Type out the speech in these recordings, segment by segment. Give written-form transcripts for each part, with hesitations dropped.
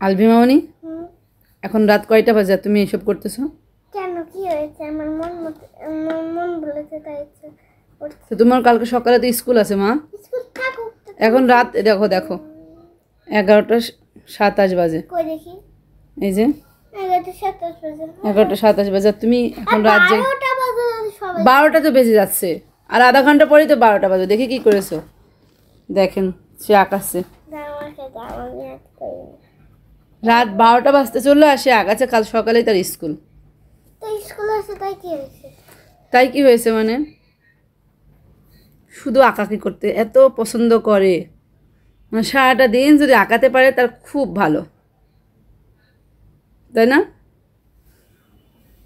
আলভি মামনি, এখন রাত কয়টা বাজে তুমি এসব করতেছো? কেন, কি হয়েছে? আমার মন বলেছে তাই তো তোমার কালকে সকালে তো স্কুল আছে মা। স্কুল থাকুক। এখন রাত দেখো দেখো 11:27 বাজে। কই দেখি। এই যে 11:27 বাজে। 11:27 বাজে। তুমি এখন রাত যে 12টা বাজে সবাই। 12টা তো বেজে যাচ্ছে, আর আধা ঘন্টা পরেই তো 12টা বাজে। দেখি কি করেছো, দেখেন সে আকাশে রাত 12টা বাজতে চললো, আর সে আগাছে কাল সকালেই তার স্কুল। তো স্কুল আছে তাই কি হয়েছে? তাই কি হয়েছে মানে? শুধু আঁকাকি করতে এত পছন্দ করে, মানে সারাটা দিন যদি আঁকাতে পারে তার খুব ভালো, তাই না?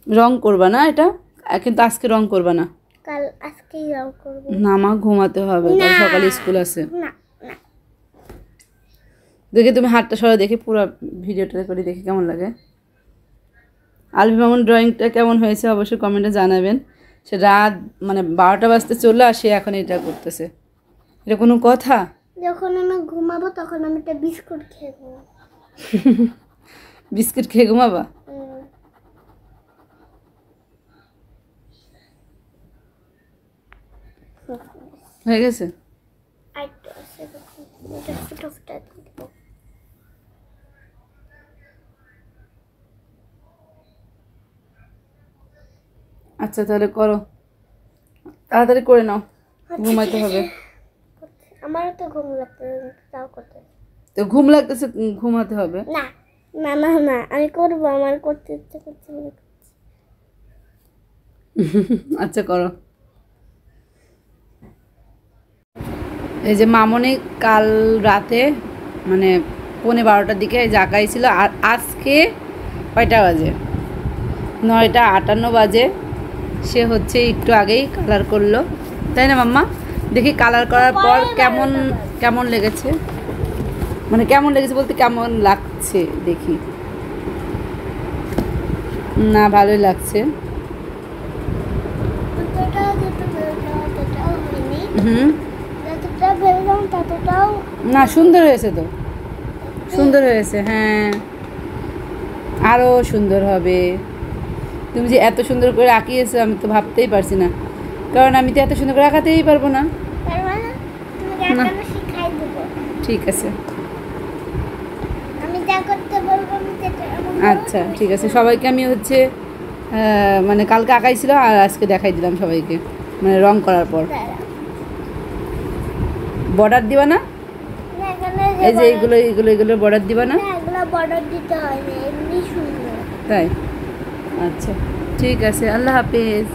রং করবা না এটা, কিন্তু আজকে রং করবা না। কাল আজকেই রং করব। না মা, ঘুমাতে হবে, কাল সকালে স্কুল আছে। না না, দেখি তুমি হাতটা সরা, দেখি পুরো ভিডিওটা করে দেখি কেমন লাগে। আলভি মামুন ড্রয়িংটা কেমন হয়েছে অবশ্যই কমেন্টে জানাবেন। সে রাত মানে 12টা বাজতে চললো, আর সে এখন এটা করতেছে, এটা কোনো কথা? যখন আমি ঘুমাবো তখন আমি একটা বিস্কুট খেয়ে ঘুমাবো। বিস্কিট খেয়ে ঘুমাবা? হয়ে গেছে। আচ্ছা তাহলে করো, তাড়াতাড়ি করে নাও, ঘুমাইতে হবে। আমারও তো ঘুম লাগতেছে, তাও করতে। তো ঘুম লাগতেছে, ঘুমাতে হবে। না না না না, আমি করবো, আমার করতে ইচ্ছে করছে বলে করছি। আচ্ছা করো। এই যে মামনি কাল রাতে মানে 11:30টার দিকে জাগাই ছিল, আর আজকে কয়টা বাজে? 9:58 বাজে। সে হচ্ছে একটু আগেই কালার করলো, তাই না মাম্মা? দেখি কালার করার পর কেমন কেমন লেগেছে, মানে কেমন লেগেছে বলতে কেমন লাগছে দেখি। না ভালোই লাগছে। না সুন্দর হয়েছে তো, সুন্দর হয়েছে। হ্যাঁ আরও সুন্দর হবে। তুমি যে এত সুন্দর করে আঁকিয়েছো আমি তো ভাবতেই পারছি না, কারণ আমি তো এত সুন্দর করে আঁকাতেই পারবো না। না ঠিক আছে, আচ্ছা ঠিক আছে। সবাইকে আমি হচ্ছে মানে কালকে আঁকাইছিল আর আজকে দেখাই দিলাম সবাইকে, মানে রং করার পর। বর্ডার দিবা না? এই যে এইগুলো এইগুলো এগুলো বর্ডার দিবা না? বর্ডার দিতে হয় না, এমনি সুন্দর। তাই? আচ্ছা ঠিক আছে, আল্লাহ হাফেজ।